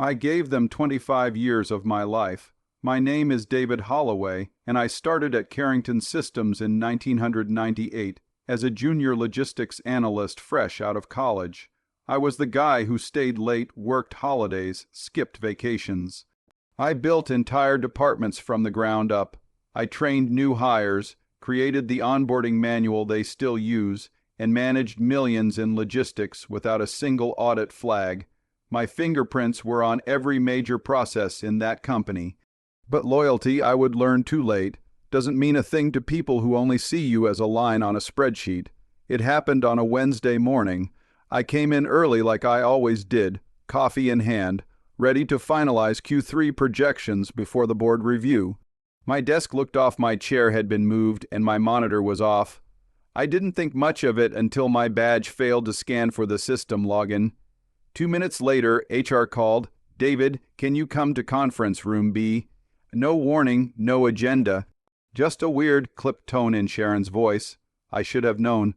I gave them 25 years of my life. My name is David Holloway, and I started at Carrington Systems in 1998 as a junior logistics analyst fresh out of college. I was the guy who stayed late, worked holidays, skipped vacations. I built entire departments from the ground up. I trained new hires, created the onboarding manual they still use, and managed millions in logistics without a single audit flag. My fingerprints were on every major process in that company. But loyalty, I would learn too late, doesn't mean a thing to people who only see you as a line on a spreadsheet. It happened on a Wednesday morning. I came in early like I always did, coffee in hand, ready to finalize Q3 projections before the board review. My desk looked off, my chair had been moved, and my monitor was off. I didn't think much of it until my badge failed to scan for the system login. 2 minutes later, HR called, "David, can you come to conference room B?" No warning, no agenda. Just a weird, clipped tone in Sharon's voice. I should have known.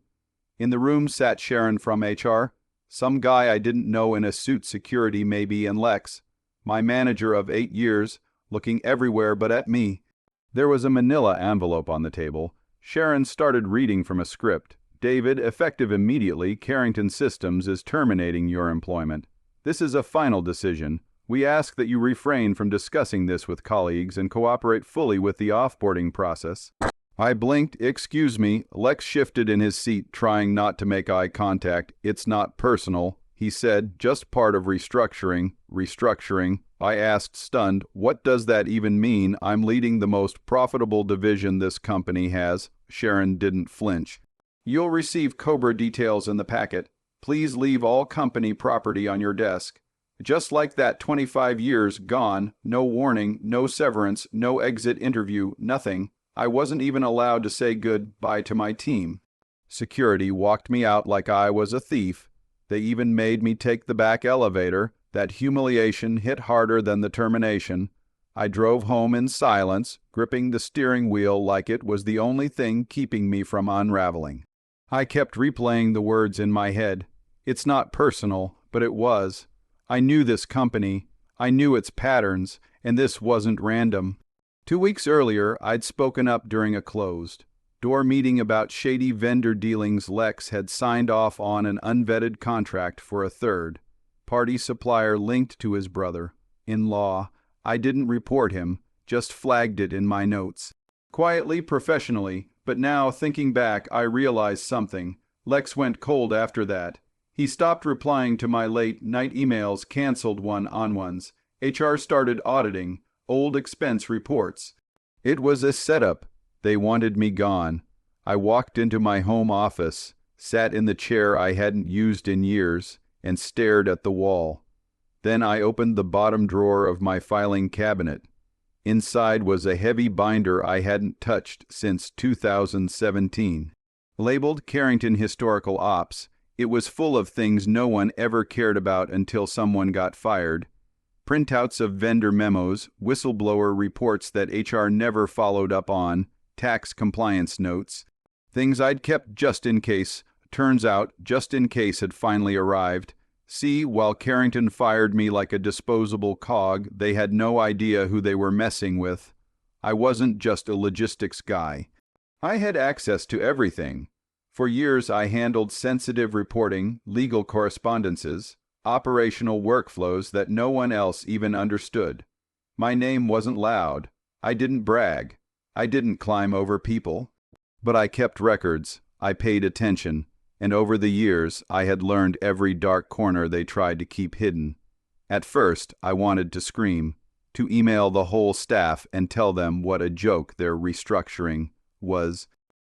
In the room sat Sharon from HR, some guy I didn't know in a suit, security maybe, and Lex, my manager of 8 years, looking everywhere but at me. There was a manila envelope on the table. Sharon started reading from a script. "David, effective immediately, Carrington Systems is terminating your employment. This is a final decision. We ask that you refrain from discussing this with colleagues and cooperate fully with the offboarding process." I blinked. "Excuse me." Lex shifted in his seat, trying not to make eye contact. "It's not personal," he said, "just part of restructuring." Restructuring? I asked, stunned. "What does that even mean? I'm leading the most profitable division this company has." Sharon didn't flinch. "You'll receive COBRA details in the packet. Please leave all company property on your desk." Just like that, 25 years gone, no warning, no severance, no exit interview, nothing. I wasn't even allowed to say goodbye to my team. Security walked me out like I was a thief. They even made me take the back elevator. That humiliation hit harder than the termination. I drove home in silence, gripping the steering wheel like it was the only thing keeping me from unraveling. I kept replaying the words in my head. It's not personal, but it was. I knew this company, I knew its patterns, and this wasn't random. 2 weeks earlier, I'd spoken up during a closed-door meeting about shady vendor dealings. Lex had signed off on an unvetted contract for a third-party supplier linked to his brother-in-law. I didn't report him, just flagged it in my notes. Quietly, professionally, but now, thinking back, I realized something. Lex went cold after that. He stopped replying to my late-night emails, canceled one-on-ones. HR started auditing old expense reports. It was a setup. They wanted me gone. I walked into my home office, sat in the chair I hadn't used in years, and stared at the wall. Then I opened the bottom drawer of my filing cabinet. Inside was a heavy binder I hadn't touched since 2017. Labeled Carrington Historical Ops, it was full of things no one ever cared about until someone got fired. Printouts of vendor memos, whistleblower reports that HR never followed up on, tax compliance notes, things I'd kept just in case. Turns out, just in case had finally arrived. See, while Carrington fired me like a disposable cog, they had no idea who they were messing with. I wasn't just a logistics guy. I had access to everything. For years, I handled sensitive reporting, legal correspondences, operational workflows that no one else even understood. My name wasn't loud. I didn't brag. I didn't climb over people. But I kept records. I paid attention. And over the years, I had learned every dark corner they tried to keep hidden. At first, I wanted to scream, to email the whole staff and tell them what a joke their restructuring was.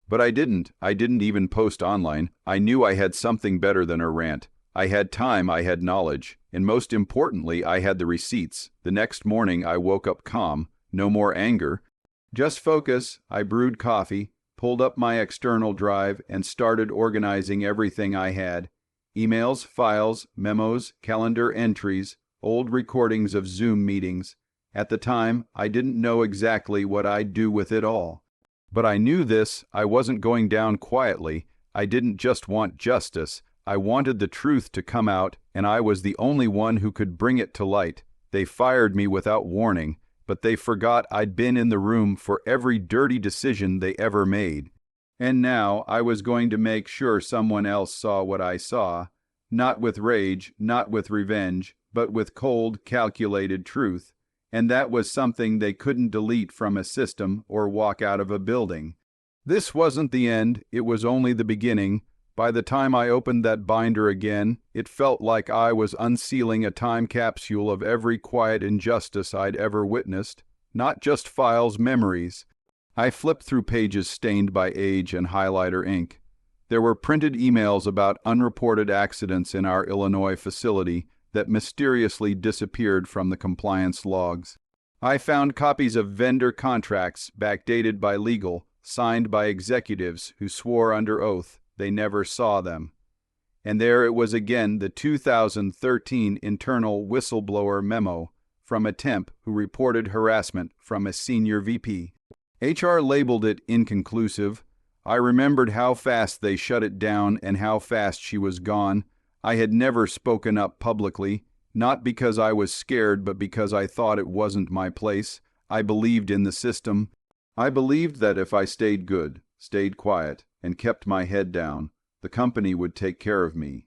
But I didn't. I didn't even post online. I knew I had something better than a rant. I had time, I had knowledge, and most importantly, I had the receipts. The next morning, I woke up calm. No more anger. Just focus. I brewed coffee, pulled up my external drive, and started organizing everything I had. Emails, files, memos, calendar entries, old recordings of Zoom meetings. At the time, I didn't know exactly what I'd do with it all. But I knew this. I wasn't going down quietly. I didn't just want justice. I wanted the truth to come out, and I was the only one who could bring it to light. They fired me without warning, but they forgot I'd been in the room for every dirty decision they ever made. And now I was going to make sure someone else saw what I saw, not with rage, not with revenge, but with cold, calculated truth. And that was something they couldn't delete from a system or walk out of a building. This wasn't the end, it was only the beginning. By the time I opened that binder again, it felt like I was unsealing a time capsule of every quiet injustice I'd ever witnessed, not just files, memories. I flipped through pages stained by age and highlighter ink. There were printed emails about unreported accidents in our Illinois facility that mysteriously disappeared from the compliance logs. I found copies of vendor contracts backdated by legal, signed by executives who swore under oath they never saw them. And there it was again, the 2013 internal whistleblower memo from a temp who reported harassment from a senior VP. HR labeled it inconclusive. I remembered how fast they shut it down and how fast she was gone. I had never spoken up publicly, not because I was scared, but because I thought it wasn't my place. I believed in the system. I believed that if I stayed good, stayed quiet, and kept my head down, the company would take care of me.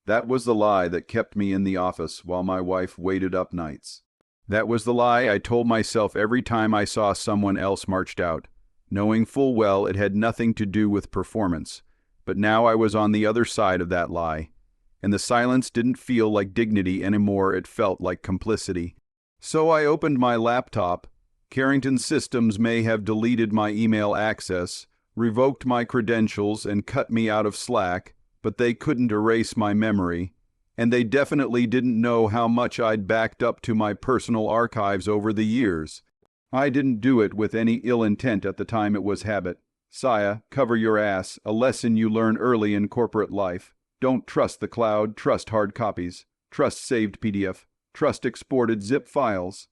That was the lie that kept me in the office while my wife waited up nights. That was the lie I told myself every time I saw someone else marched out, knowing full well it had nothing to do with performance. But now I was on the other side of that lie, and the silence didn't feel like dignity anymore, it felt like complicity. So I opened my laptop. Carrington Systems may have deleted my email access, revoked my credentials, and cut me out of Slack, but they couldn't erase my memory. And they definitely didn't know how much I'd backed up to my personal archives over the years. I didn't do it with any ill intent at the time, it was habit. Saya, cover your ass, a lesson you learn early in corporate life. Don't trust the cloud, trust hard copies. Trust saved PDF. Trust exported zip files.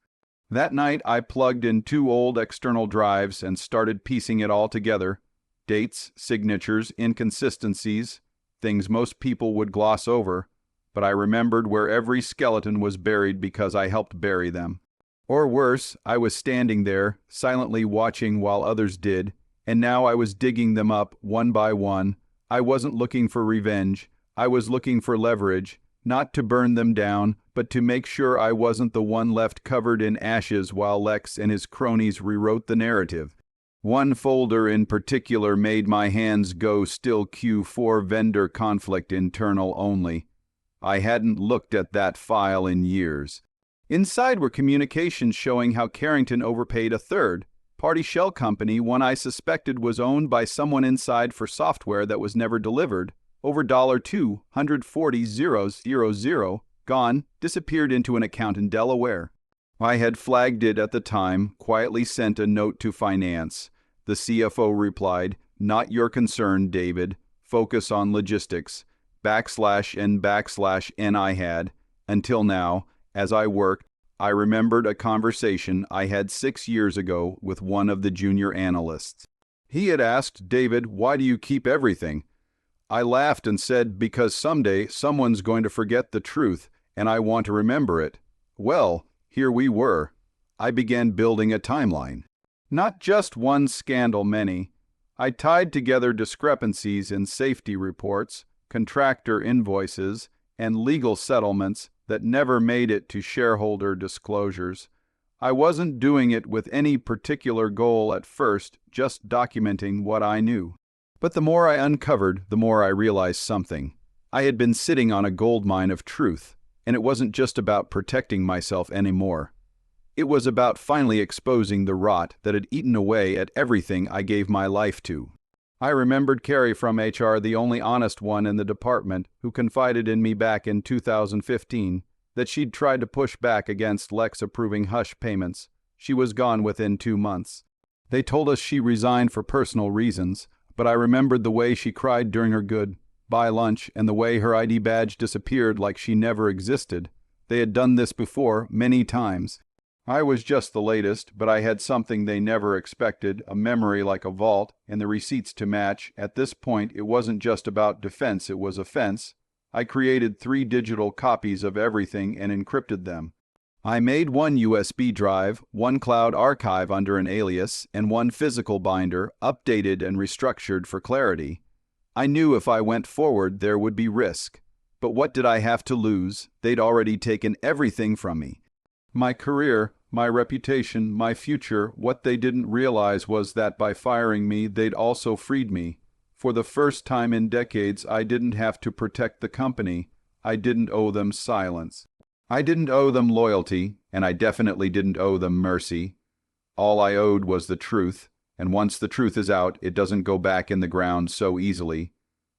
That night I plugged in 2 old external drives and started piecing it all together. Dates, signatures, inconsistencies, things most people would gloss over. But I remembered where every skeleton was buried because I helped bury them. Or worse, I was standing there, silently watching while others did, and now I was digging them up one by one. I wasn't looking for revenge. I was looking for leverage, not to burn them down, but to make sure I wasn't the one left covered in ashes while Lex and his cronies rewrote the narrative. One folder in particular made my hands go still. Q4 vendor conflict internal only. I hadn't looked at that file in years. Inside were communications showing how Carrington overpaid a third-party shell company, one I suspected was owned by someone inside for software that was never delivered, over $240,000, gone, disappeared into an account in Delaware. I had flagged it at the time, quietly sent a note to finance. The CFO replied, "Not your concern, David. Focus on logistics." /N/N I had, until now, as I worked, I remembered a conversation I had 6 years ago with one of the junior analysts. He had asked, "David, why do you keep everything?" I laughed and said, "Because someday someone's going to forget the truth, and I want to remember it." Well, here we were. I began building a timeline. Not just one scandal, many. I tied together discrepancies in safety reports, contractor invoices, and legal settlements that never made it to shareholder disclosures. I wasn't doing it with any particular goal at first, just documenting what I knew. But the more I uncovered, the more I realized something. I had been sitting on a goldmine of truth, and it wasn't just about protecting myself anymore. It was about finally exposing the rot that had eaten away at everything I gave my life to. I remembered Carrie from HR, the only honest one in the department, who confided in me back in 2015 that she'd tried to push back against Lex approving hush payments. She was gone within 2 months. They told us she resigned for personal reasons, but I remembered the way she cried during her goodbye lunch and the way her ID badge disappeared like she never existed. They had done this before, many times. I was just the latest, but I had something they never expected, a memory like a vault, and the receipts to match. At this point, it wasn't just about defense, it was offense. I created 3 digital copies of everything and encrypted them. I made one USB drive, one cloud archive under an alias, and one physical binder, updated and restructured for clarity. I knew if I went forward there would be risk. But what did I have to lose? They'd already taken everything from me. My career, my reputation, my future. What they didn't realize was that by firing me, they'd also freed me. For the first time in decades, I didn't have to protect the company. I didn't owe them silence. I didn't owe them loyalty, and I definitely didn't owe them mercy. All I owed was the truth, and once the truth is out, it doesn't go back in the ground so easily.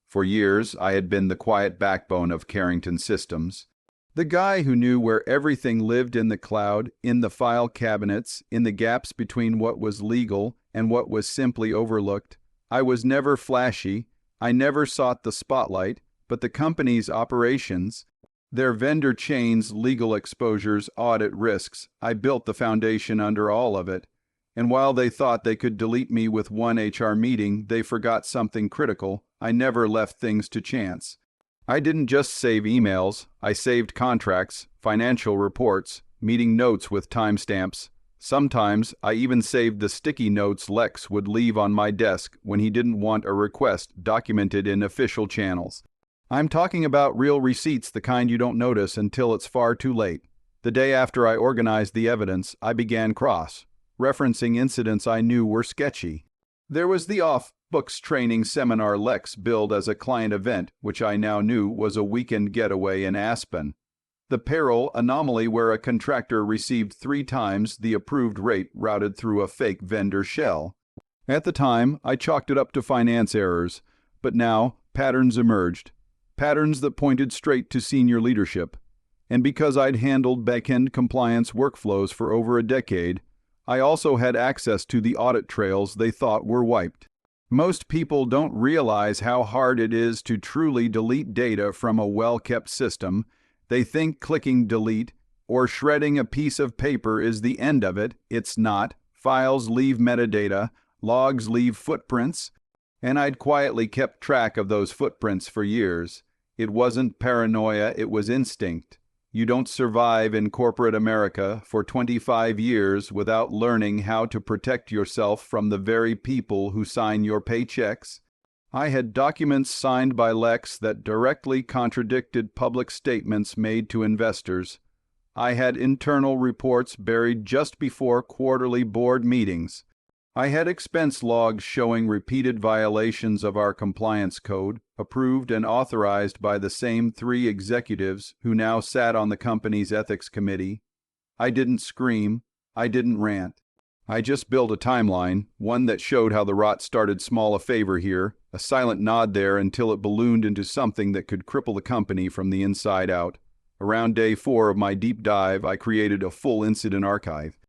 For years, I had been the quiet backbone of Carrington Systems. The guy who knew where everything lived in the cloud, in the file cabinets, in the gaps between what was legal and what was simply overlooked. I was never flashy. I never sought the spotlight, but the company's operations, their vendor chains, legal exposures, audit risks, I built the foundation under all of it. And while they thought they could delete me with one HR meeting, they forgot something critical. I never left things to chance. I didn't just save emails. I saved contracts, financial reports, meeting notes with timestamps. Sometimes I even saved the sticky notes Lex would leave on my desk when he didn't want a request documented in official channels. I'm talking about real receipts, the kind you don't notice until it's far too late. The day after I organized the evidence, I began referencing incidents I knew were sketchy. There was the off-books training seminar Lex billed as a client event, which I now knew was a weekend getaway in Aspen. The payroll anomaly where a contractor received 3 times the approved rate routed through a fake vendor shell. At the time, I chalked it up to finance errors, but now patterns emerged. Patterns that pointed straight to senior leadership. And because I'd handled back-end compliance workflows for over a decade, I also had access to the audit trails they thought were wiped. Most people don't realize how hard it is to truly delete data from a well-kept system. They think clicking delete or shredding a piece of paper is the end of it. It's not. Files leave metadata, logs leave footprints, and I'd quietly kept track of those footprints for years. It wasn't paranoia, it was instinct. You don't survive in corporate America for 25 years without learning how to protect yourself from the very people who sign your paychecks. I had documents signed by Lex that directly contradicted public statements made to investors. I had internal reports buried just before quarterly board meetings. I had expense logs showing repeated violations of our compliance code, approved and authorized by the same 3 executives who now sat on the company's ethics committee. I didn't scream. I didn't rant. I just built a timeline, one that showed how the rot started small a favor here, a silent nod there until it ballooned into something that could cripple the company from the inside out. Around day 4 of my deep dive, I created a full incident archive.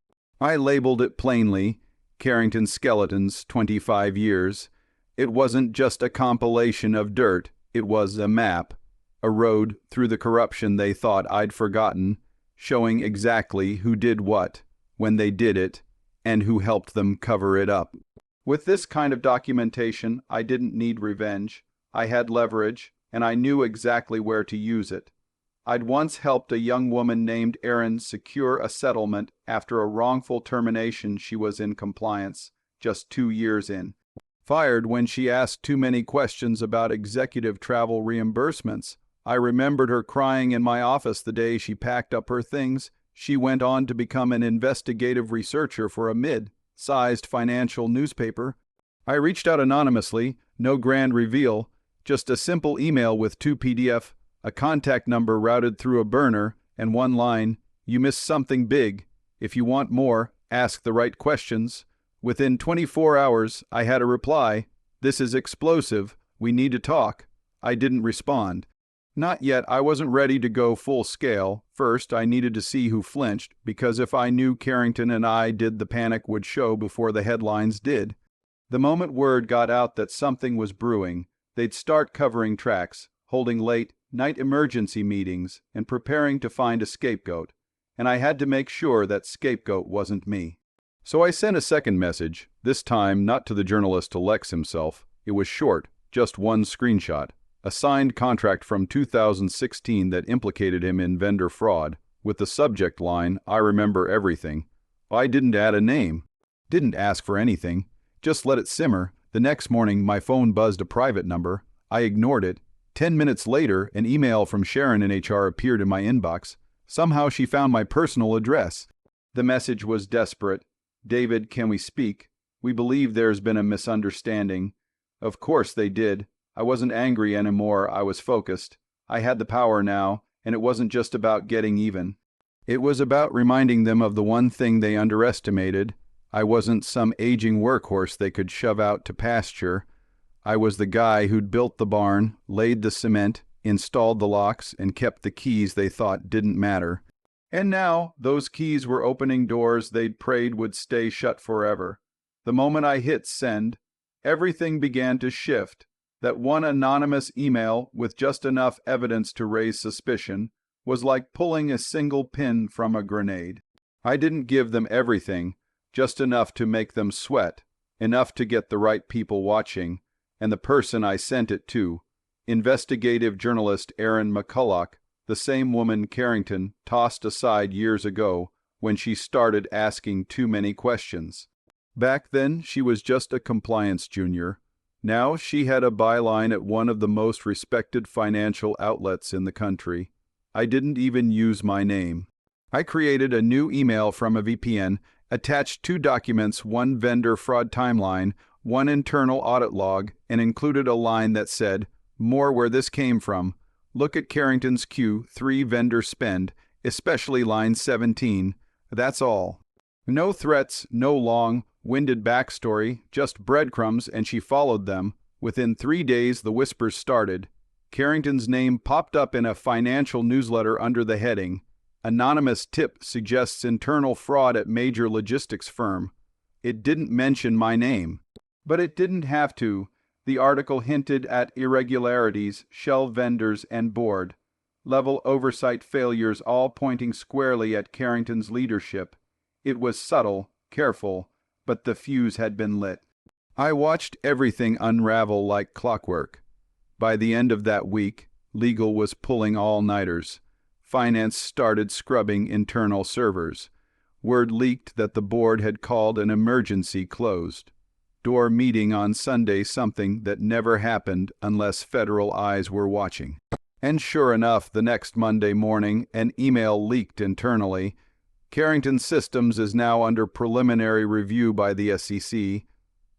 I labeled it plainly, Carrington Skeletons, 25 years. It wasn't just a compilation of dirt, it was a map, a road through the corruption they thought I'd forgotten, showing exactly who did what, when they did it, and who helped them cover it up. With this kind of documentation, I didn't need revenge. I had leverage, and I knew exactly where to use it. I'd once helped a young woman named Erin secure a settlement after a wrongful termination. She was in compliance, just 2 years in. Fired when she asked too many questions about executive travel reimbursements. I remembered her crying in my office the day she packed up her things. She went on to become an investigative researcher for a mid-sized financial newspaper. I reached out anonymously, no grand reveal, just a simple email with 2 PDF, a contact number routed through a burner, and one line, "You missed something big. If you want more, ask the right questions." Within 24 hours, I had a reply, "This is explosive. We need to talk." I didn't respond. Not yet. I wasn't ready to go full scale. First, I needed to see who flinched, because if I knew Carrington and I did, the panic would show before the headlines did. The moment word got out that something was brewing, they'd start covering tracks, holding late night emergency meetings, and preparing to find a scapegoat. And I had to make sure that scapegoat wasn't me. So I sent a second message, this time not to the journalist, to Lex himself. It was short, just one screenshot. A signed contract from 2016 that implicated him in vendor fraud. With the subject line, "I remember everything." I didn't add a name. Didn't ask for anything. Just let it simmer. The next morning, my phone buzzed a private number. I ignored it. 10 minutes later, an email from Sharon in HR appeared in my inbox. Somehow she found my personal address. The message was desperate. "David, can we speak? We believe there's been a misunderstanding." Of course they did. I wasn't angry anymore. I was focused. I had the power now, and it wasn't just about getting even. It was about reminding them of the one thing they underestimated. I wasn't some aging workhorse they could shove out to pasture. I was the guy who'd built the barn, laid the cement, installed the locks, and kept the keys they thought didn't matter. And now, those keys were opening doors they'd prayed would stay shut forever. The moment I hit send, everything began to shift. That one anonymous email with just enough evidence to raise suspicion was like pulling a single pin from a grenade. I didn't give them everything, just enough to make them sweat, enough to get the right people watching, and the person I sent it to, investigative journalist Erin McCulloch, the same woman Carrington tossed aside years ago when she started asking too many questions. Back then, she was just a compliance junior. Now she had a byline at one of the most respected financial outlets in the country. I didn't even use my name. I created a new email from a VPN, attached 2 documents, one vendor fraud timeline, one internal audit log, and included a line that said, "More where this came from. Look at Carrington's Q3 vendor spend, especially line 17. That's all." No threats, no long-winded backstory, just breadcrumbs, and she followed them. Within 3 days, the whispers started. Carrington's name popped up in a financial newsletter under the heading, "Anonymous tip suggests internal fraud at major logistics firm." It didn't mention my name. But it didn't have to. The article hinted at irregularities, shell vendors, and board level oversight failures, all pointing squarely at Carrington's leadership. It was subtle, careful, but the fuse had been lit. I watched everything unravel like clockwork. By the end of that week, legal was pulling all-nighters. Finance started scrubbing internal servers. Word leaked that the board had called an emergency closed. Door meeting on Sunday, something that never happened unless federal eyes were watching. And sure enough, the next Monday morning, an email leaked internally. Carrington Systems is now under preliminary review by the SEC.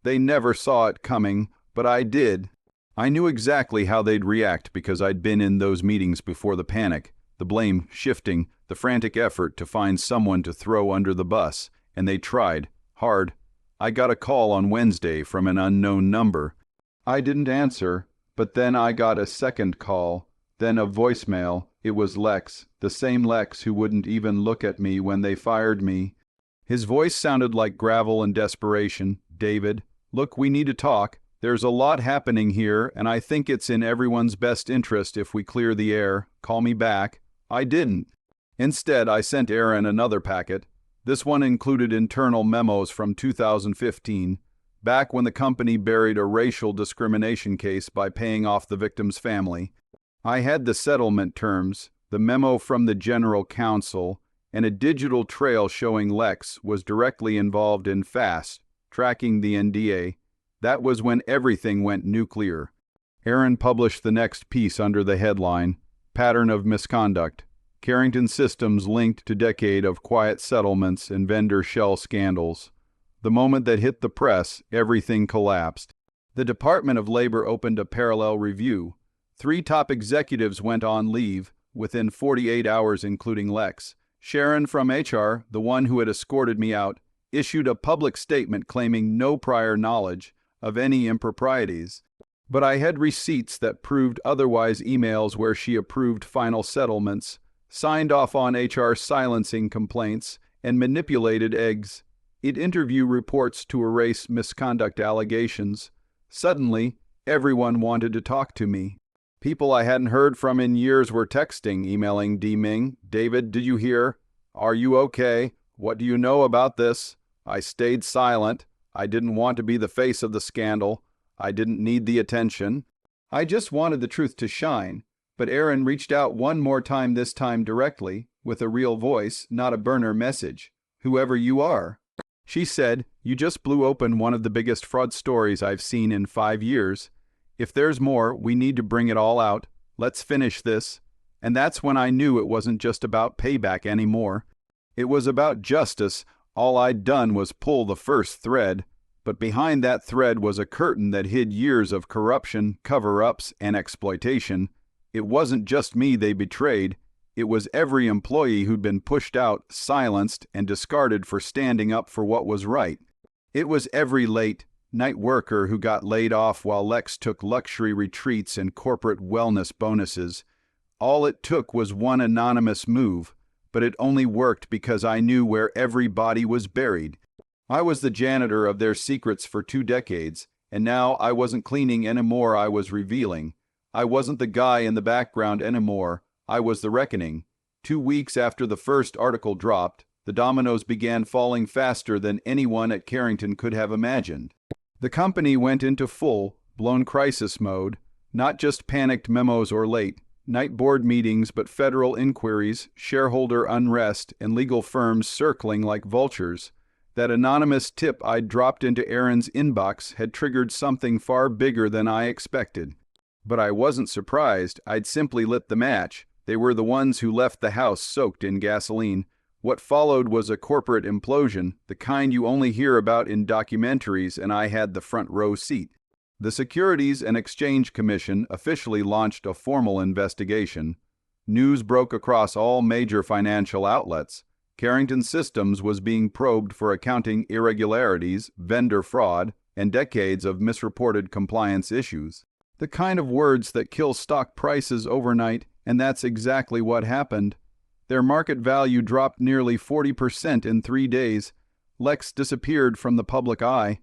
They never saw it coming, but I did. I knew exactly how they'd react because I'd been in those meetings before the panic, the blame shifting, the frantic effort to find someone to throw under the bus, and they tried, hard. I got a call on Wednesday from an unknown number. I didn't answer, but then I got a second call, then a voicemail. It was Lex, the same Lex who wouldn't even look at me when they fired me. His voice sounded like gravel and desperation. "David, look, we need to talk. There's a lot happening here, and I think it's in everyone's best interest if we clear the air. Call me back." I didn't. Instead, I sent Erin another packet. This one included internal memos from 2015, back when the company buried a racial discrimination case by paying off the victim's family. I had the settlement terms, the memo from the general counsel, and a digital trail showing Lex was directly involved in FAST, tracking the NDA. That was when everything went nuclear. Erin published the next piece under the headline, "Pattern of Misconduct. Carrington Systems linked to decade of quiet settlements and vendor shell scandals." The moment that hit the press, everything collapsed. The Department of Labor opened a parallel review. 3 top executives went on leave within 48 hours, including Lex. Sharon from HR, the one who had escorted me out, issued a public statement claiming no prior knowledge of any improprieties. But I had receipts that proved otherwise, emails where she approved final settlements, signed off on HR silencing complaints, and manipulated eggs. It interview reports to erase misconduct allegations. Suddenly, everyone wanted to talk to me. People I hadn't heard from in years were texting, emailing Ming, "David, did you hear? Are you okay? What do you know about this?" I stayed silent. I didn't want to be the face of the scandal. I didn't need the attention. I just wanted the truth to shine. But Erin reached out one more time, this time directly. with a real voice, not a burner message. "Whoever you are." She said, "You just blew open one of the biggest fraud stories I've seen in 5 years. If there's more, we need to bring it all out. Let's finish this." And that's when I knew it wasn't just about payback anymore. It was about justice. All I'd done was pull the first thread, but behind that thread was a curtain that hid years of corruption, cover-ups, and exploitation. It wasn't just me they betrayed. It was every employee who'd been pushed out, silenced, and discarded for standing up for what was right. It was every late night worker who got laid off while Lex took luxury retreats and corporate wellness bonuses. All it took was one anonymous move, but it only worked because I knew where every body was buried. I was the janitor of their secrets for 2 decades, and now I wasn't cleaning anymore, I was revealing. I wasn't the guy in the background anymore, I was the reckoning. 2 weeks after the first article dropped, the dominoes began falling faster than anyone at Carrington could have imagined. The company went into full-blown crisis mode, not just panicked memos or late night board meetings, but federal inquiries, shareholder unrest, and legal firms circling like vultures. That anonymous tip I'd dropped into Aaron's inbox had triggered something far bigger than I expected. But I wasn't surprised. I'd simply lit the match. They were the ones who left the house soaked in gasoline. What followed was a corporate implosion, the kind you only hear about in documentaries, and I had the front row seat. The Securities and Exchange Commission officially launched a formal investigation. News broke across all major financial outlets. Carrington Systems was being probed for accounting irregularities, vendor fraud, and decades of misreported compliance issues. The kind of words that kill stock prices overnight, and that's exactly what happened. Their market value dropped nearly 40% in 3 days. Lex disappeared from the public eye.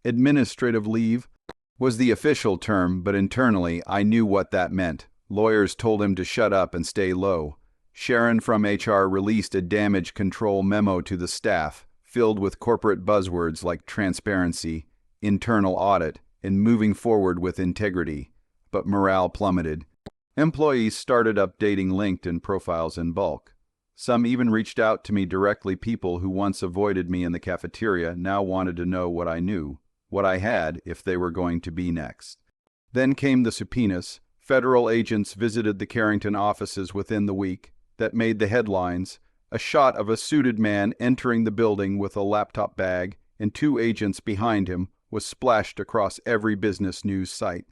Administrative leave was the official term, but internally I knew what that meant. Lawyers told him to shut up and stay low. Sharon from HR released a damage control memo to the staff, filled with corporate buzzwords like transparency, internal audit, and moving forward with integrity. But morale plummeted. Employees started updating LinkedIn profiles in bulk. Some even reached out to me directly. People who once avoided me in the cafeteria now wanted to know what I knew, what I had if they were going to be next. Then came the subpoenas. Federal agents visited the Carrington offices within the week. That made the headlines. A shot of a suited man entering the building with a laptop bag and 2 agents behind him was splashed across every business news site.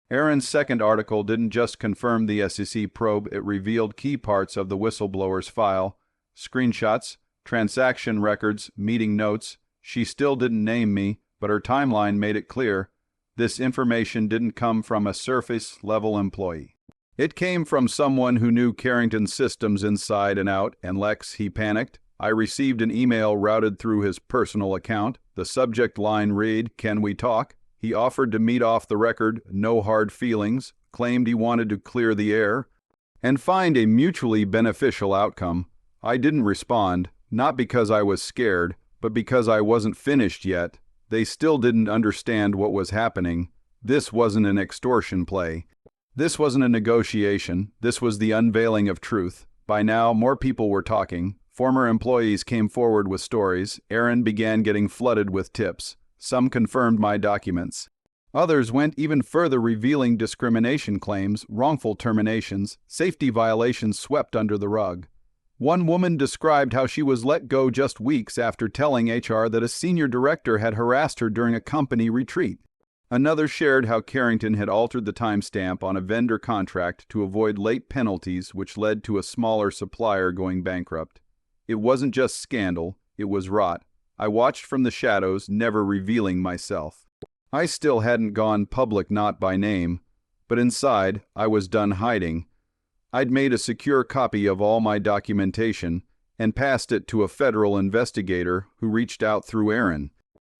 Aaron's second article didn't just confirm the SEC probe, it revealed key parts of the whistleblower's file. Screenshots, transaction records, meeting notes. She still didn't name me, but her timeline made it clear. This information didn't come from a surface-level employee. It came from someone who knew Carrington Systems inside and out, and Lex, he panicked. I received an email routed through his personal account. The subject line read, "Can we talk?" He offered to meet off the record, no hard feelings, claimed he wanted to clear the air, and find a mutually beneficial outcome. I didn't respond, not because I was scared, but because I wasn't finished yet. They still didn't understand what was happening. This wasn't an extortion play. This wasn't a negotiation. This was the unveiling of truth. By now, more people were talking. Former employees came forward with stories. Aaron began getting flooded with tips. Some confirmed my documents. Others went even further, revealing discrimination claims, wrongful terminations, safety violations swept under the rug. One woman described how she was let go just weeks after telling HR that a senior director had harassed her during a company retreat. Another shared how Carrington had altered the timestamp on a vendor contract to avoid late penalties, which led to a smaller supplier going bankrupt. It wasn't just scandal, it was rot. I watched from the shadows, never revealing myself. I still hadn't gone public, not by name, but inside I was done hiding. I'd made a secure copy of all my documentation and passed it to a federal investigator who reached out through Aaron.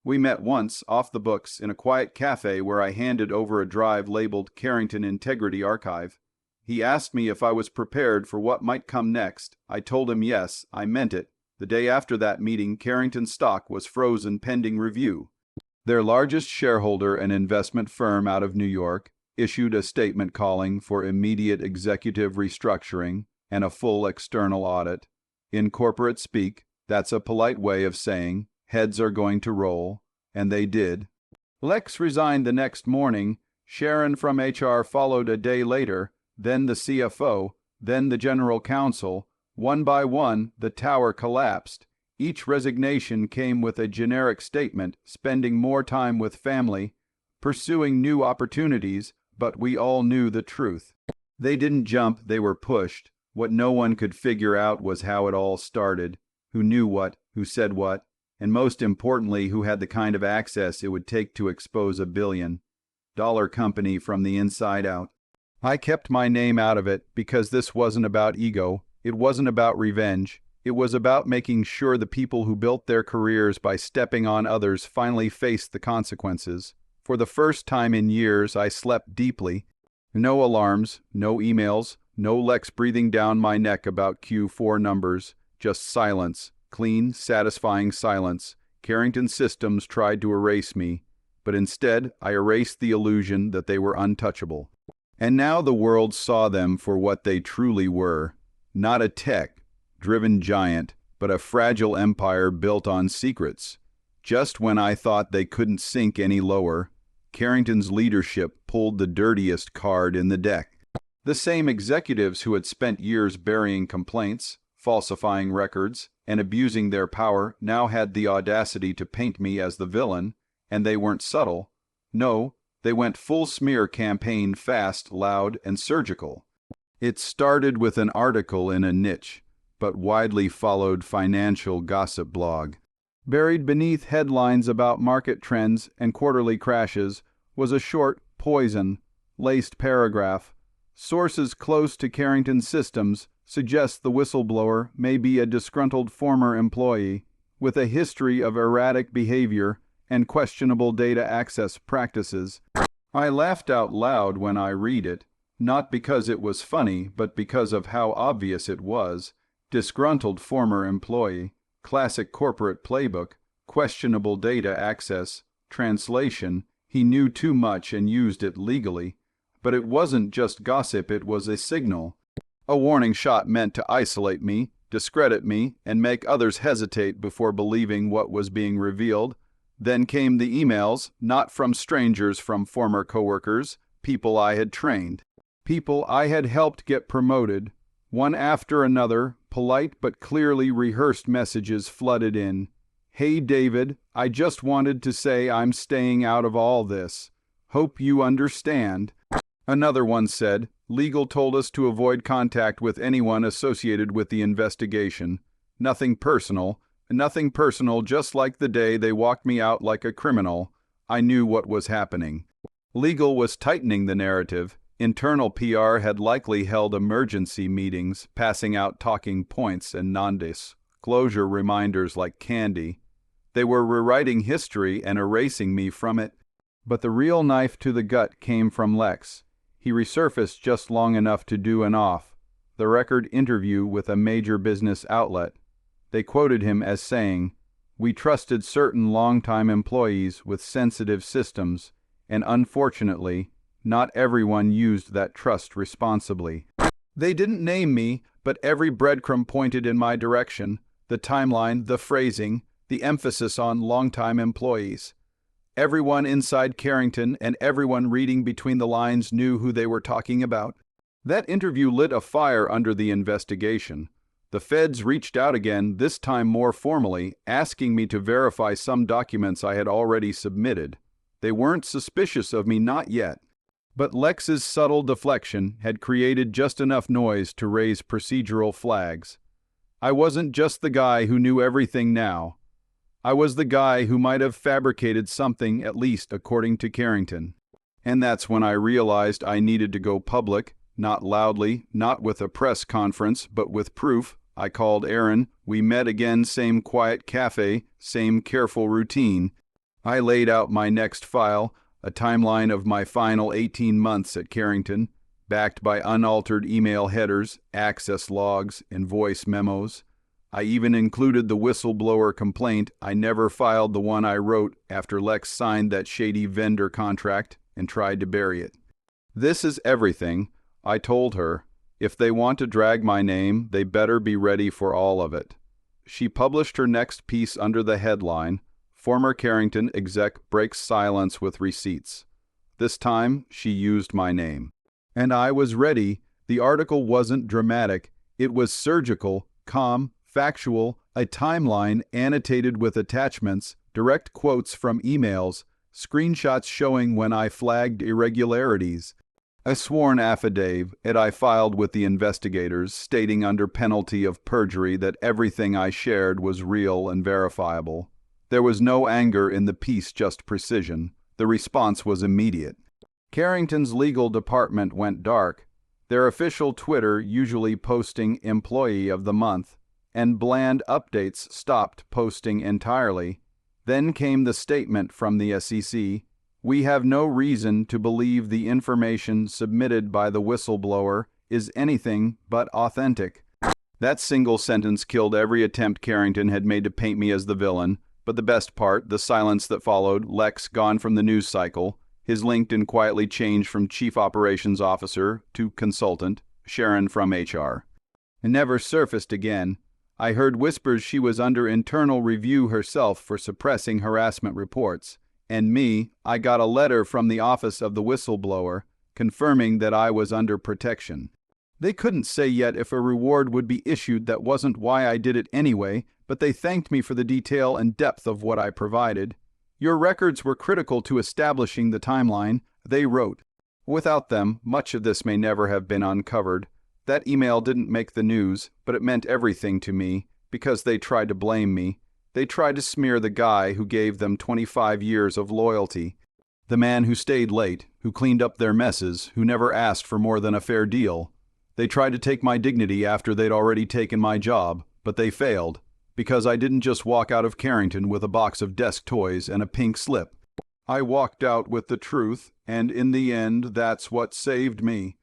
We met once, off the books, in a quiet cafe where I handed over a drive labeled Carrington Integrity Archive. He asked me if I was prepared for what might come next. I told him yes, I meant it. The day after that meeting, Carrington stock was frozen pending review. Their largest shareholder, an investment firm out of New York, issued a statement calling for immediate executive restructuring and a full external audit. In corporate speak, that's a polite way of saying heads are going to roll, and they did. Lex resigned the next morning, Sharon from HR followed a day later, then the CFO, then the general counsel. One by one, the tower collapsed. Each resignation came with a generic statement, spending more time with family, pursuing new opportunities, but we all knew the truth. They didn't jump, they were pushed. What no one could figure out was how it all started, who knew what, who said what, and most importantly, who had the kind of access it would take to expose a billion-dollar company from the inside out. I kept my name out of it because this wasn't about ego, it wasn't about revenge, it was about making sure the people who built their careers by stepping on others finally faced the consequences. For the first time in years, I slept deeply. No alarms, no emails, no Lex breathing down my neck about Q4 numbers, just silence, clean, satisfying silence. Carrington Systems tried to erase me, but instead I erased the illusion that they were untouchable. And now the world saw them for what they truly were. Not a tech-driven giant, but a fragile empire built on secrets. Just when I thought they couldn't sink any lower, Carrington's leadership pulled the dirtiest card in the deck. The same executives who had spent years burying complaints, falsifying records, and abusing their power now had the audacity to paint me as the villain, and they weren't subtle. No, they went full smear campaign, fast, loud, and surgical. It started with an article in a niche, but widely followed financial gossip blog. Buried beneath headlines about market trends and quarterly crashes was a short, poison-laced paragraph. Sources close to Carrington Systems suggest the whistleblower may be a disgruntled former employee with a history of erratic behavior and questionable data access practices. I laughed out loud when I read it, not because it was funny, but because of how obvious it was. Disgruntled former employee, classic corporate playbook, questionable data access, translation, he knew too much and used it legally. But it wasn't just gossip, it was a signal. A warning shot meant to isolate me, discredit me, and make others hesitate before believing what was being revealed. Then came the emails, not from strangers, from former coworkers, people I had trained, people I had helped get promoted. One after another, polite but clearly rehearsed messages flooded in. Hey David, I just wanted to say I'm staying out of all this. Hope you understand. Another one said, legal told us to avoid contact with anyone associated with the investigation. Nothing personal, just like the day they walked me out like a criminal. I knew what was happening. Legal was tightening the narrative. Internal PR had likely held emergency meetings, passing out talking points and non-disclosure reminders like candy. They were rewriting history and erasing me from it. But the real knife to the gut came from Lex. He resurfaced just long enough to do an off-the-record interview with a major business outlet. They quoted him as saying, "We trusted certain longtime employees with sensitive systems, and unfortunately, not everyone used that trust responsibly." They didn't name me, but every breadcrumb pointed in my direction. The timeline, the phrasing, the emphasis on longtime employees. Everyone inside Carrington and everyone reading between the lines knew who they were talking about. That interview lit a fire under the investigation. The feds reached out again, this time more formally, asking me to verify some documents I had already submitted. They weren't suspicious of me, not yet. But Lex's subtle deflection had created just enough noise to raise procedural flags. I wasn't just the guy who knew everything now. I was the guy who might have fabricated something, at least according to Carrington. And that's when I realized I needed to go public, not loudly, not with a press conference, but with proof. I called Aaron. We met again, same quiet cafe, same careful routine. I laid out my next file, a timeline of my final 18 months at Carrington, backed by unaltered email headers, access logs, and voice memos. I even included the whistleblower complaint. I never filed the one I wrote after Lex signed that shady vendor contract and tried to bury it. This is everything, I told her. If they want to drag my name, they better be ready for all of it. She published her next piece under the headline, "Former Carrington Exec Breaks Silence with Receipts." This time, she used my name. And I was ready. The article wasn't dramatic. It was surgical, calm, factual, a timeline annotated with attachments, direct quotes from emails, screenshots showing when I flagged irregularities, a sworn affidavit I filed with the investigators stating under penalty of perjury that everything I shared was real and verifiable. There was no anger in the piece, just precision. The response was immediate. Carrington's legal department went dark, their official Twitter usually posting Employee of the Month, and bland updates stopped posting entirely. Then came the statement from the SEC, "We have no reason to believe the information submitted by the whistleblower is anything but authentic." That single sentence killed every attempt Carrington had made to paint me as the villain, but the best part, the silence that followed, Lex gone from the news cycle, his LinkedIn quietly changed from Chief Operations Officer to Consultant, Sharon from HR. It never surfaced again. I heard whispers she was under internal review herself for suppressing harassment reports. And me, I got a letter from the office of the whistleblower confirming that I was under protection. They couldn't say yet if a reward would be issued. That wasn't why I did it anyway, but they thanked me for the detail and depth of what I provided. "Your records were critical to establishing the timeline," they wrote. Without them, much of this may never have been uncovered. That email didn't make the news, but it meant everything to me, because they tried to blame me. They tried to smear the guy who gave them 25 years of loyalty, the man who stayed late, who cleaned up their messes, who never asked for more than a fair deal. They tried to take my dignity after they'd already taken my job, but they failed, because I didn't just walk out of Carrington with a box of desk toys and a pink slip. I walked out with the truth, and in the end, that's what saved me.